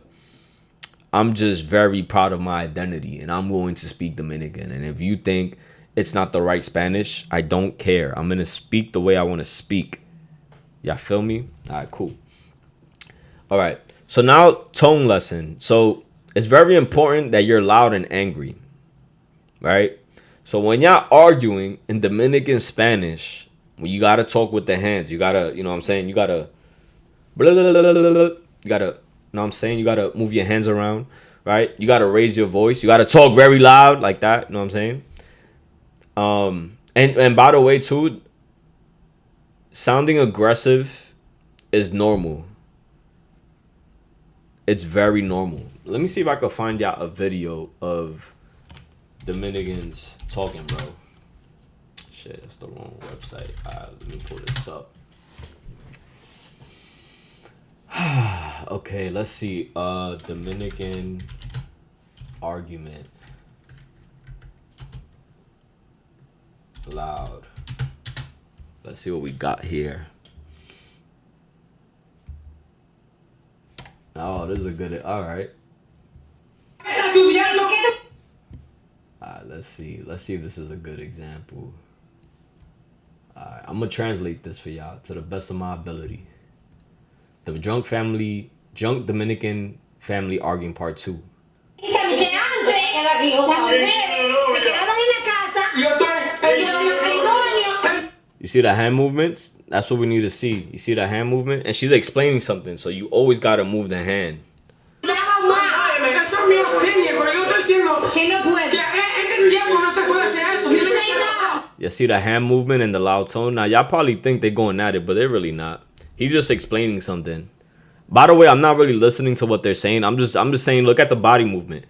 I'm just very proud of my identity, and I'm going to speak Dominican. And if you think it's not the right Spanish, I don't care. I'm going to speak the way I want to speak. Y'all feel me? All right, cool. All right, so now tone lesson. So it's very important that you're loud and angry, right? So when y'all arguing in Dominican Spanish, you got to talk with the hands. You got to, you know what I'm saying? You got to... You gotta, know what I'm saying? You gotta move your hands around, right? You gotta raise your voice. You gotta talk very loud like that. You know what I'm saying? And by the way, too, sounding aggressive is normal. It's very normal. Let me see if I can find out a video of Dominicans talking, bro. Shit, that's the wrong website. Let me pull this up. Okay, let's see. Dominican argument. Loud. Let's see what we got here. Oh, this is a good. All right. Let's see. Let's see if this is a good example. Alright, I'm gonna translate this for y'all to the best of my ability. The drunk Dominican family arguing part 2. Que antes las mujeres se quedaban en la casa. You see the hand movements? That's what we need to see. You see the hand movement? And she's explaining something, so you always gotta move the hand. You see the hand movement and the loud tone? Now, y'all probably think they're going at it, but they're really not. He's just explaining something. By the way, I'm not really listening to what they're saying. I'm just saying, look at the body movement.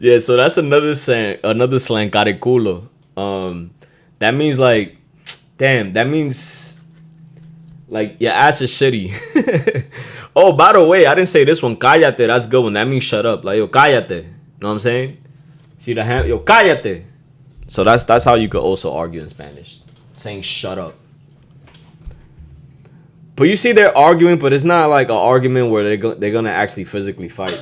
Yeah, so that's another slang, care culo. That means like, damn, that means like your ass is shitty. Oh, by the way, I didn't say this one. Cállate, that's a good one. That means shut up. Like, yo, cállate. Know what I'm saying? See the hand? Yo, cállate. So that's how you could also argue in Spanish. Saying shut up. But you see they're arguing, but it's not like an argument where they're gonna actually physically fight.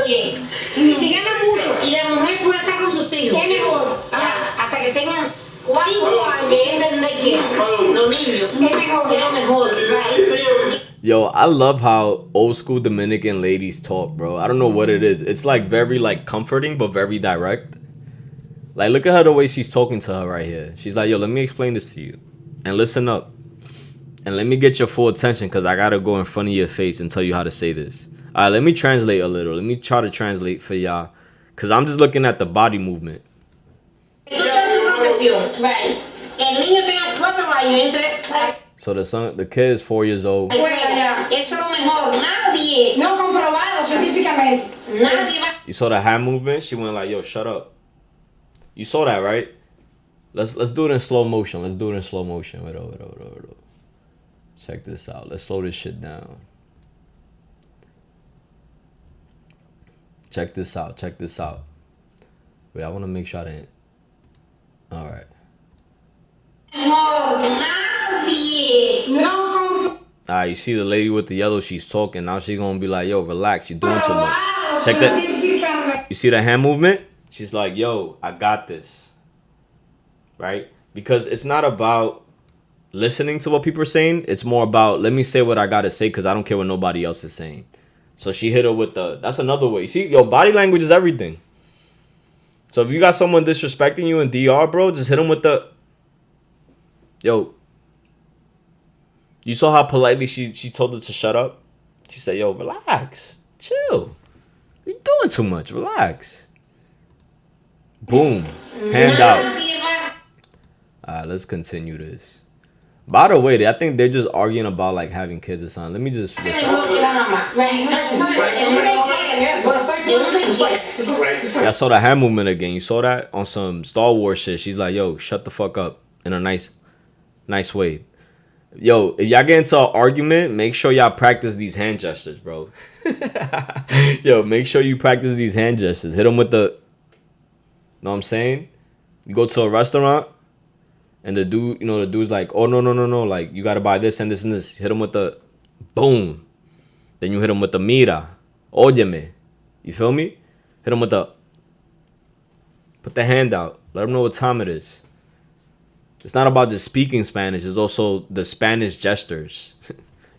Si gana mucho y la mujer puede estar con sus hijos. ¿Qué mejor? Hasta que tengan 5 años. Los niños. ¿Qué mejor? ¿Qué mejor? Yo, I love how old school Dominican ladies talk, bro. I don't know what it is. It's like very like comforting, but very direct. Like, look at her, the way she's talking to her right here. She's like, yo, let me explain this to you. And listen up. And let me get your full attention, because I got to go in front of your face and tell you how to say this. All right, let me translate a little. Let me try to translate for y'all, because I'm just looking at the body movement. So the kid is 4 years old. You saw the hand movement? She went like, yo, shut up. You saw that, right? Let's do it in slow motion. Let's do it in slow motion. Wait. Check this out. Let's slow this shit down. Check this out. Wait, I want to make sure I didn't. All right. You see the lady with the yellow, she's talking. Now she's going to be like, yo, relax. You're doing too much. Check that. You see the hand movement? She's like, yo, I got this. Right? Because it's not about listening to what people are saying. It's more about, let me say what I got to say, because I don't care what nobody else is saying. So she hit her with that's another way. See, yo, body language is everything. So if you got someone disrespecting you in DR, bro, just hit them with yo. You saw how politely she told her to shut up? She said, yo, relax. Chill. You're doing too much. Relax. Boom. Hand out. All right, let's continue this. By the way, I think they're just arguing about like having kids or something. Let me just. I saw the hand movement again. You saw that on some Star Wars shit. She's like, yo, shut the fuck up in a nice way. Yo, if y'all get into an argument, make sure y'all practice these hand gestures, bro. Yo, make sure you practice these hand gestures. Hit them with the. Know what I'm saying? You go to a restaurant. And the dude's like, oh, no. Like, you got to buy this and this and this. Hit him with the boom. Then you hit him with the mira. Óyeme. You feel me? Hit him with the. Put the hand out. Let him know what time it is. It's not about just speaking Spanish. It's also the Spanish gestures.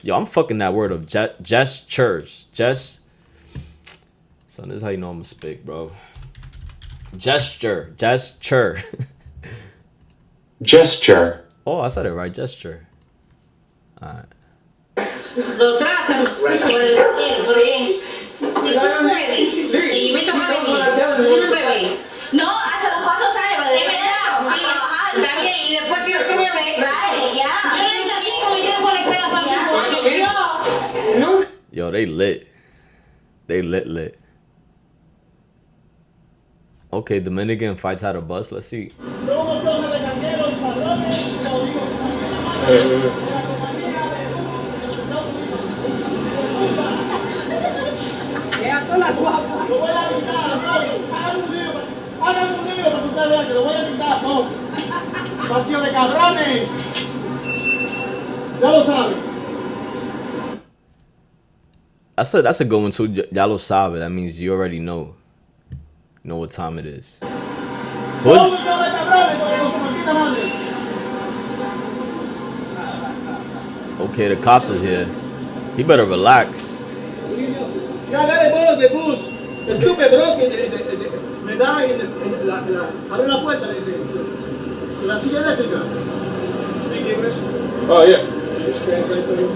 Yo, I'm fucking that word up. Gestures. So this is how you know I'm a speak, bro. Gesture. Gesture. Oh, I said it right. Gesture. All right. Lo tratan por el dinero, pero bien. Si tú puedes, te invito a vivir. Tú tienes un bebé. No, hasta los 4 años, de verdad. Sí, está bien. Y después tienes tu bebé. Vale, ya. Yo lo hice así como yo fue a la escuela para 5 años. Nunca. Yo, they lit. They lit. Okay, Dominican fights out a bus. Let's see. Patio de cabrones. Ya lo saben. That's a good one too. Ya lo sabe. That means you already know. Know what time it is. Okay, the cops is here. He better relax. Ya dale de bus. Estúpido, bro. Me da abre la puerta de la silla eléctrica. Speak English. Oh, yeah. Just translate for you.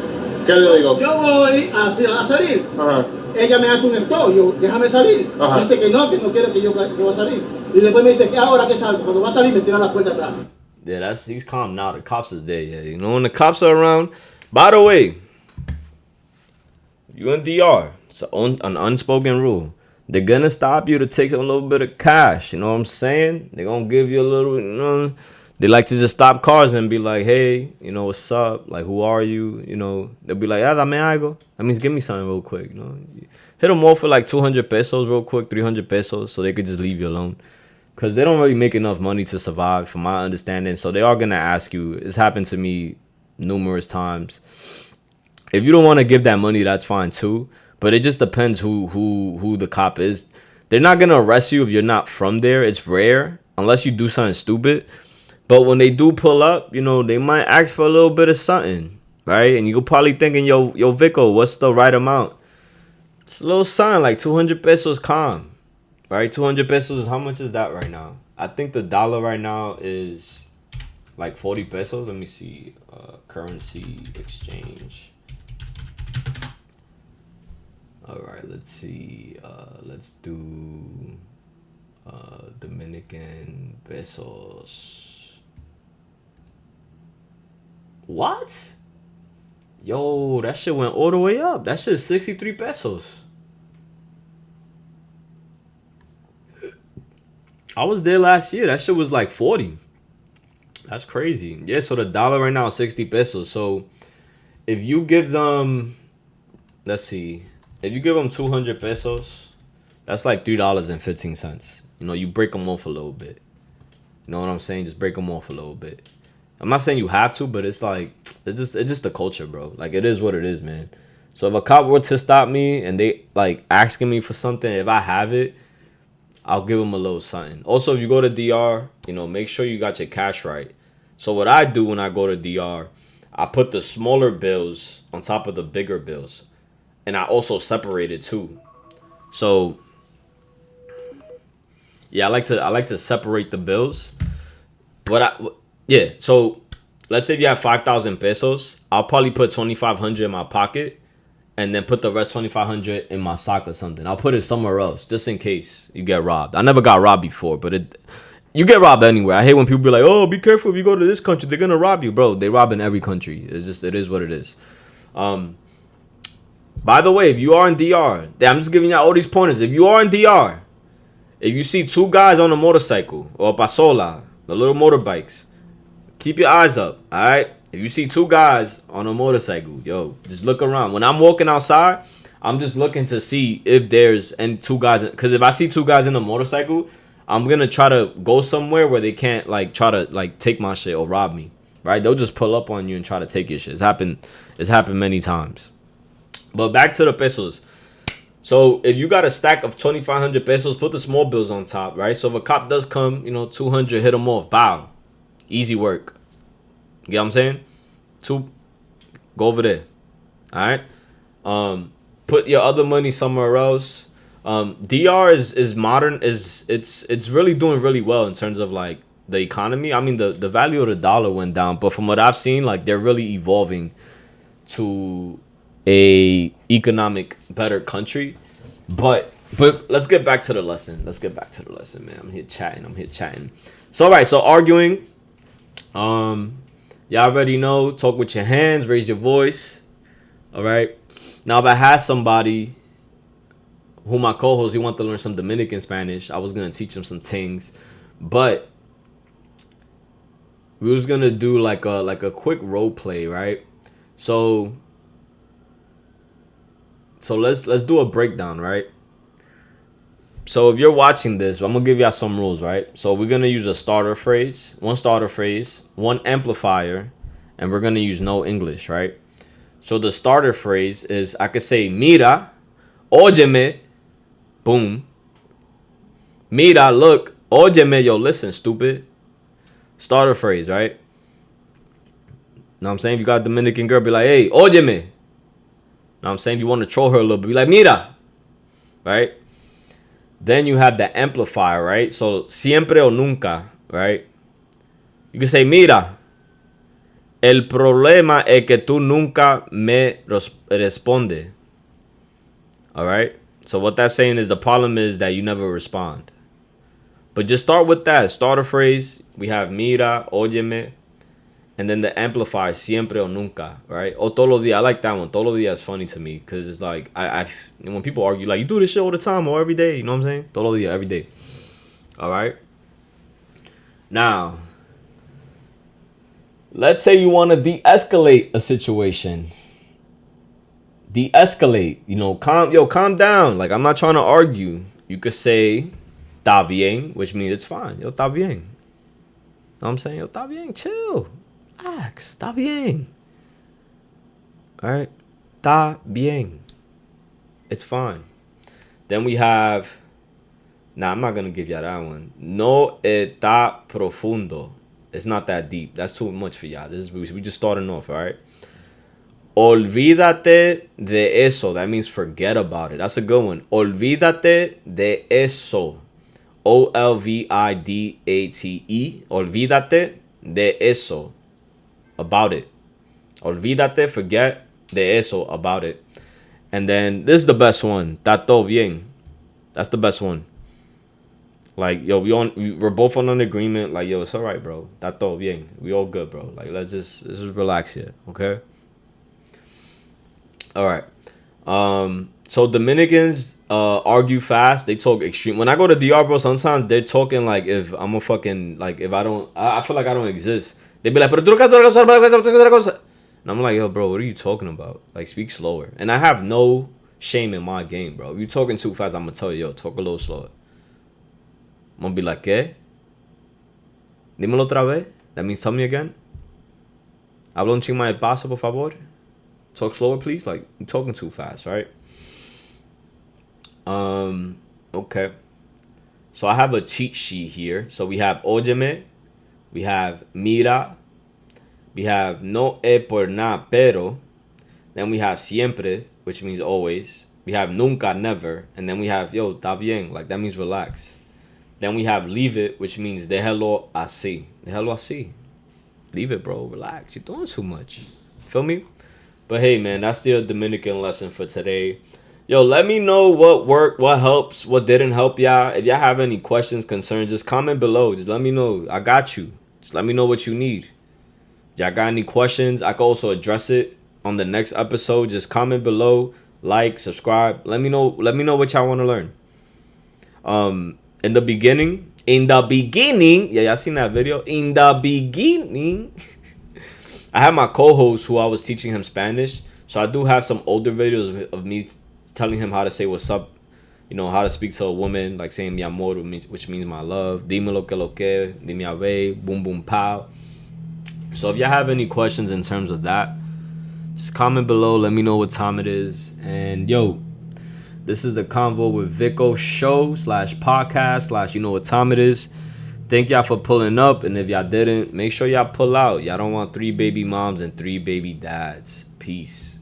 ¿Qué le digo? Yo voy a salir. Ajá. Ella me hace un stop. Yo, déjame salir. Ajá. Dice que no quiere que yo voy a salir. Y después me dice que ahora que salgo. Cuando va a salir me tira la puerta atrás. Yeah, he's calm now. The cops is there. Yeah, you know when the cops are around. By the way, you in DR. It's an unspoken rule. They're gonna stop you to take a little bit of cash. You know what I'm saying? They're gonna give you a little. You know, they like to just stop cars and be like, "Hey, you know what's up? Like, who are you? You know." They'll be like, "Dame algo." That means give me something real quick. You know, hit them off for like 200 pesos real quick, 300 pesos, so they could just leave you alone. Because they don't really make enough money to survive, from my understanding. So they are going to ask you. It's happened to me numerous times. If you don't want to give that money, that's fine too. But it just depends who the cop is. They're not going to arrest you if you're not from there. It's rare, unless you do something stupid. But when they do pull up, you know, they might ask for a little bit of something, right? And you're probably thinking, yo, Vico, what's the right amount? It's a little something, like 200 pesos calm. Right, 200 pesos, how much is that right now? I think the dollar right now is like 40 pesos. Let me see. Currency exchange. All right, let's see. Let's do Dominican pesos. What? Yo, that shit went all the way up. That shit is 63 pesos. I was there last year. That shit was like 40. That's crazy. Yeah, so the dollar right now is 60 pesos. So if you give them, let's see, if you give them 200 pesos, that's like $3.15. You know, you break them off a little bit. You know what I'm saying? Just break them off a little bit. I'm not saying you have to, but it's like, it's just the culture, bro. Like, it is what it is, man. So if a cop were to stop me and they like asking me for something, if I have it, I'll give them a little something. Also, if you go to DR, you know, make sure you got your cash right. So what I do when I go to DR, I put the smaller bills on top of the bigger bills. And I also separate it too. So yeah, I like to separate the bills. But so let's say if you have 5,000 pesos, I'll probably put 2,500 in my pocket. And then put the rest 2,500 in my sock or something. I'll put it somewhere else just in case you get robbed. I never got robbed before, but you get robbed anywhere. I hate when people be like, "Oh, be careful if you go to this country, they're gonna rob you, bro." They rob in every country. It is what it is. By the way, if you are in DR, I'm just giving you all these pointers. If you are in DR, if you see two guys on a motorcycle or pasola, the little motorbikes, keep your eyes up. All right. If you see two guys on a motorcycle, yo, just look around. When I'm walking outside, I'm just looking to see if there's two guys. Because if I see two guys in a motorcycle, I'm going to try to go somewhere where they can't, like, try to, like, take my shit or rob me. Right? They'll just pull up on you and try to take your shit. It's happened many times. But back to the pesos. So if you got a stack of 2,500 pesos, put the small bills on top, right? So if a cop does come, you know, 200, hit them off. Bow. Easy work. You get what I'm saying? Go over there. All right. Put your other money somewhere else. DR is modern. It's really doing really well in terms of like the economy. I mean, the value of the dollar went down, but from what I've seen, like they're really evolving to a economic better country. But let's get back to the lesson. Man. I'm here chatting. So all right. So arguing. Y'all already know, talk with your hands, raise your voice. All right. Now, if I had somebody who my co-host, he wanted to learn some Dominican Spanish, I was going to teach him some things. But we was going to do like a quick role play, right? So let's do a breakdown, right? So if you're watching this, I'm gonna give y'all some rules, right? So we're gonna use a starter phrase, one amplifier, and we're gonna use no English, right? So the starter phrase is, I could say mira, óyeme, boom. Mira, look, óyeme, yo, listen, stupid. Starter phrase, right? Know what I'm saying? If you got a Dominican girl, be like, hey, óyeme. Know what I'm saying? If you want to troll her a little bit, be like, mira. Right? Then you have the amplifier, right? So, siempre o nunca, right? You can say, mira, el problema es que tú nunca me responde. All right? So what that's saying is the problem is that you never respond. But just start with that. Start a phrase. We have mira, óyeme. And then the amplifier, siempre o nunca, right? O todos los días. I like that one. Todos los días is funny to me because it's like, when people argue, like, you do this shit all the time or every day. You know what I'm saying? Todos los días, every day. All right? Now, let's say you want to de-escalate a situation. De-escalate. You know, calm down. Like, I'm not trying to argue. You could say, está bien, which means it's fine. Yo, está bien. Know what I'm saying? Yo, está bien, chill. Relax. Está bien. Alright? Está bien. It's fine. Then we have... Nah, I'm not going to give y'all that one. No está profundo. It's not that deep. That's too much for y'all. We just starting off, alright? Olvídate de eso. That means forget about it. That's a good one. Olvídate de eso. O-L-V-I-D-A-T-E. Olvídate de eso. About it. Olvídate, forget, de eso, about it. And then, this is the best one. Está todo bien. That's the best one. Like, yo, we're both on an agreement. Like, yo, it's all right, bro. Está todo bien. We all good, bro. Like, let's just relax here, okay? All right. So Dominicans argue fast. They talk extreme. When I go to DR, bro, sometimes they're talking like if I'm a fucking, like if I feel like I don't exist. They be like, pero tú no otra cosa. And I'm like, yo, bro, what are you talking about? Like, speak slower. And I have no shame in my game, bro. If you're talking too fast, I'm gonna tell you, yo, talk a little slower. I'm gonna be like, ¿qué? Dímelo otra vez. That means tell me again. Habla un ching más despacio, por favor. Talk slower, please. Like, you're talking too fast, right? Okay. So I have a cheat sheet here. So we have óyeme, we have mira, we have no es por nada pero, then we have siempre, which means always. We have nunca, never, and then we have yo, está bien, like that means relax. Then we have leave it, which means déjalo así. Déjalo así. Leave it, bro. Relax. You're doing too much. Feel me? But hey, man, that's the Dominican lesson for today. Yo, let me know what worked, what helps, what didn't help y'all. If y'all have any questions, concerns, just comment below. Just let me know. I got you. Just let me know what you need. Y'all got any questions? I can also address it on the next episode. Just comment below, like, subscribe. Let me know what y'all want to learn. In the beginning, yeah, y'all seen that video? In the beginning, I had my co-host who I was teaching him Spanish. So I do have some older videos of me telling him how to say what's up, you know, how to speak to a woman, like saying mi amor, which means my love, dime lo que, dime a ver, boom boom pow. So if y'all have any questions in terms of that, just comment below, let me know what time it is. And yo, this is the Convo with Vico show / podcast / you know what time it is. Thank y'all for pulling up, and if y'all didn't, make sure y'all pull out. Y'all don't want 3 baby moms and 3 baby dads. Peace.